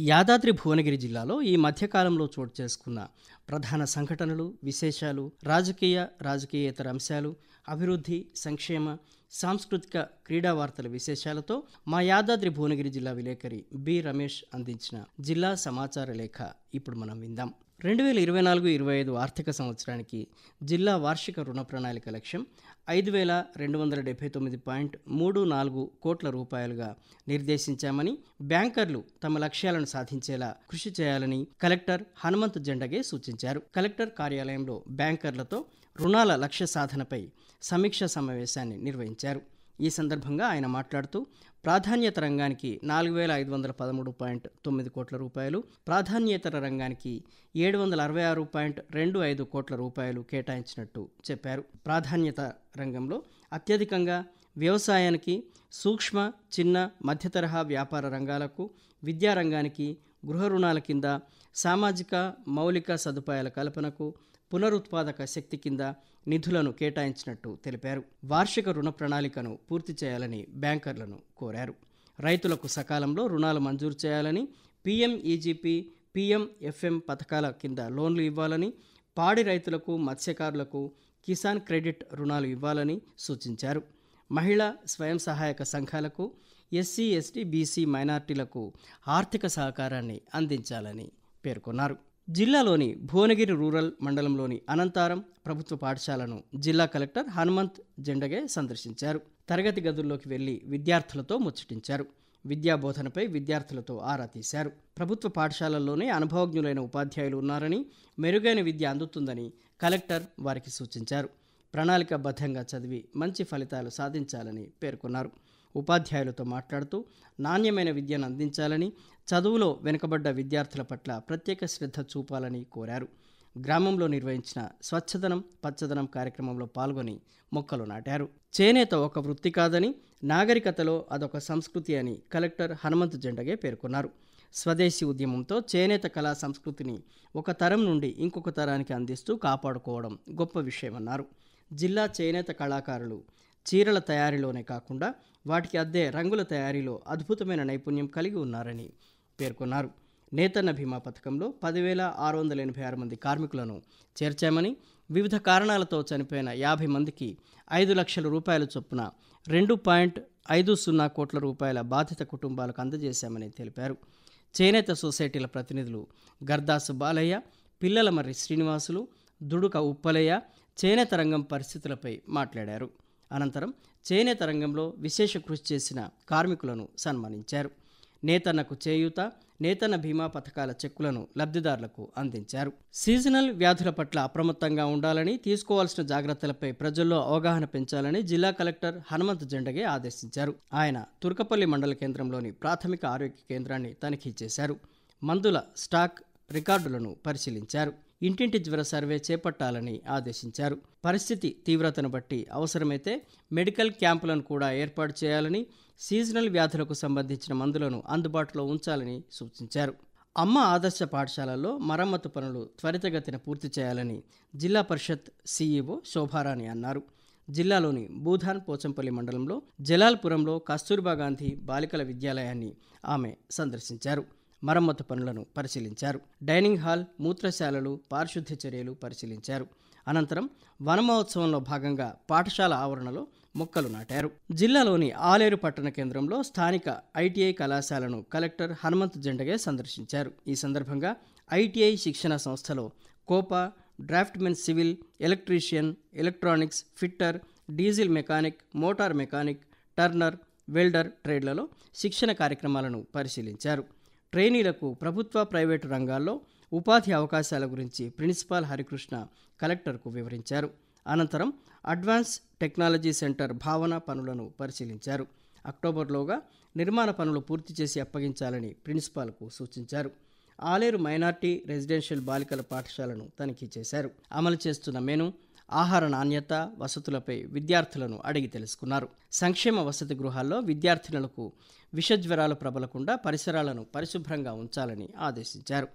యాదాద్రి భువనగిరి జిల్లాలో ఈ మధ్యకాలంలో చోటు చేసుకున్న ప్రధాన సంఘటనలు, విశేషాలు, రాజకీయేతర అంశాలు, అభివృద్ధి, సంక్షేమ, సాంస్కృతిక, క్రీడా వార్తల విశేషాలతో మా యాదాద్రి భువనగిరి జిల్లా విలేకరి బి రమేష్ అందించిన జిల్లా సమాచార లేఖ ఇప్పుడు మనం విందాం. 2024-25 ఆర్థిక సంవత్సరానికి జిల్లా వార్షిక రుణ ప్రణాళిక లక్ష్యం 5,279.34 కోట్ల రూపాయలుగా నిర్దేశించామని, బ్యాంకర్లు తమ లక్ష్యాలను సాధించేలా కృషి చేయాలని కలెక్టర్ హనుమంత్ జండగే సూచించారు. కలెక్టర్ కార్యాలయంలో బ్యాంకర్లతో రుణాల లక్ష్య సాధనపై సమీక్షా సమావేశాన్ని నిర్వహించారు. ఈ సందర్భంగా ఆయన మాట్లాడుతూ ప్రాధాన్యత రంగానికి 4,513.9 కోట్ల రూపాయలు, ప్రాధాన్యేతర రంగానికి 766.25 కోట్ల రూపాయలు కేటాయించినట్టు చెప్పారు. ప్రాధాన్యత రంగంలో అత్యధికంగా వ్యవసాయానికి, సూక్ష్మ, చిన్న, మధ్యతరహా వ్యాపార రంగాలకు, విద్యారంగానికి, గృహ రుణాల కింద, సామాజిక మౌలిక సదుపాయాల కల్పనకు, పునరుత్పాదక శక్తి కింద నిధులను కేటాయించినట్టు తెలిపారు. వార్షిక రుణ ప్రణాళికను పూర్తి చేయాలని బ్యాంకర్లను కోరారు. రైతులకు సకాలంలో రుణాలు మంజూరు చేయాలని, PMEGP, PMFM పథకాల కింద లోన్లు ఇవ్వాలని, పాడి రైతులకు, మత్స్యకారులకు కిసాన్ క్రెడిట్ రుణాలు ఇవ్వాలని సూచించారు. మహిళా స్వయం సహాయక సంఘాలకు, SC, ST, BC మైనార్టీలకు ఆర్థిక సహకారాన్ని అందించాలని పేర్కొన్నారు. జిల్లాలోని భువనగిరి రూరల్ మండలంలోని అనంతారం ప్రభుత్వ పాఠశాలను జిల్లా కలెక్టర్ హనుమంత్ జండగే సందర్శించారు. తరగతి గదుల్లోకి వెళ్లి విద్యార్థులతో ముచ్చటించారు. విద్యాబోధనపై విద్యార్థులతో ఆరా తీశారు. ప్రభుత్వ పాఠశాలల్లోనే అనుభవజ్ఞులైన ఉపాధ్యాయులు ఉన్నారని, మెరుగైన విద్య అందుతుందని కలెక్టర్ వారికి సూచించారు. ప్రణాళికాబద్ధంగా చదివి మంచి ఫలితాలు సాధించాలని పేర్కొన్నారు. ఉపాధ్యాయులతో మాట్లాడుతూ నాణ్యమైన విద్యను అందించాలని, చదువులో వెనుకబడ్డ విద్యార్థుల పట్ల ప్రత్యేక శ్రద్ధ చూపాలని కోరారు. గ్రామంలో నిర్వహించిన స్వచ్ఛదనం పచ్చదనం కార్యక్రమంలో పాల్గొని మొక్కలు నాటారు. చేనేత ఒక వృత్తి కాదని, నాగరికతలో అదొక సంస్కృతి అని కలెక్టర్ హనుమంత్ జండగే పేర్కొన్నారు. స్వదేశీ ఉద్యమంతో చేనేత కళా సంస్కృతిని ఒక తరం నుండి ఇంకొక తరానికి అందిస్తూ కాపాడుకోవడం గొప్ప విషయమన్నారు. జిల్లా చేనేత కళాకారులు చీరల తయారీలోనే కాకుండా వాటికి అద్దే రంగుల తయారీలో అద్భుతమైన నైపుణ్యం కలిగి ఉన్నారని పేర్కొన్నారు. నేతన్న బీమా పథకంలో 10,686 మంది కార్మికులను చేర్చామని, వివిధ కారణాలతో చనిపోయిన 50 మందికి 5 లక్షల రూపాయల చొప్పున 2.50 కోట్ల రూపాయల బాధిత కుటుంబాలకు అందజేశామని తెలిపారు. చేనేత సొసైటీల ప్రతినిధులు గర్దాసు బాలయ్య, పిల్లలమర్రి శ్రీనివాసులు, దుడుక ఉప్పలయ్య చేనేత రంగం పరిస్థితులపై మాట్లాడారు. అనంతరం చేనేత రంగంలో విశేష కృషి చేసిన కార్మికులను సన్మానించారు. నేతన్నకు చేయూత, నేతన్న బీమా పథకాల చెక్కులను లబ్ధిదారులకు అందించారు. సీజనల్ వ్యాధుల పట్ల అప్రమత్తంగా ఉండాలని, తీసుకోవాల్సిన జాగ్రత్తలపై ప్రజల్లో అవగాహన పెంచాలని జిల్లా కలెక్టర్ హనుమంత్ జండగే ఆదేశించారు. ఆయన తుర్కపల్లి మండల కేంద్రంలోని ప్రాథమిక ఆరోగ్య కేంద్రాన్ని తనిఖీ చేశారు. మందుల స్టాక్ రికార్డులను పరిశీలించారు. ఇంటింటి జ్వర సర్వే చేపట్టాలని ఆదేశించారు. పరిస్థితి తీవ్రతను బట్టి అవసరమైతే మెడికల్ క్యాంపులను కూడా ఏర్పాటు చేయాలని, సీజనల్ వ్యాధులకు సంబంధించిన మందులను అందుబాటులో ఉంచాలని సూచించారు. అమ్మ ఆదర్శ పాఠశాలల్లో మరమ్మతు పనులు త్వరితగతిన పూర్తి చేయాలని జిల్లా పరిషత్ CEO శోభారాణి అన్నారు. జిల్లాలోని భూధాన్ పోచంపల్లి మండలంలో జలాల్పురంలో కస్తూర్బా గాంధీ బాలికల విద్యాలయాన్ని ఆమె సందర్శించారు. మరమ్మతు పనులను పరిశీలించారు. డైనింగ్ హాల్, మూత్రశాలలు, పారిశుద్ధ్య చర్యలు పరిశీలించారు. అనంతరం వన మహోత్సవంలో భాగంగా పాఠశాల ఆవరణలో మొక్కలు నాటారు. జిల్లాలోని ఆలేరు పట్టణ కేంద్రంలో స్థానిక ITI కళాశాలను కలెక్టర్ హనుమంత్ జండగే సందర్శించారు. ఈ సందర్భంగా ITI శిక్షణ సంస్థలో COPA, draftsman civil, electrician, electronics, fitter, diesel mechanic, motor mechanic, turner, welder ట్రేడ్లలో శిక్షణ కార్యక్రమాలను పరిశీలించారు. ట్రైనీలకు ప్రభుత్వ, ప్రైవేటు రంగాల్లో ఉపాధి అవకాశాల గురించి ప్రిన్సిపాల్ హరికృష్ణ కలెక్టర్కు వివరించారు. అనంతరం అడ్వాన్స్ టెక్నాలజీ సెంటర్ భావన పనులను పరిశీలించారు. అక్టోబర్లోగా నిర్మాణ పనులు పూర్తి చేసి అప్పగించాలని ప్రిన్సిపాల్కు సూచించారు. ఆలేరు మైనార్టీ రెసిడెన్షియల్ బాలికల పాఠశాలను తనిఖీ చేశారు. అమలు చేస్తున్న మెను, ఆహార నాణ్యత, వసతులపై విద్యార్థులను అడిగి తెలుసుకున్నారు. సంక్షేమ వసతి గృహాల్లో విద్యార్థినులకు విషజ్వరాలు ప్రబలకుండా పరిసరాలను పరిశుభ్రంగా ఉంచాలని ఆదేశించారు.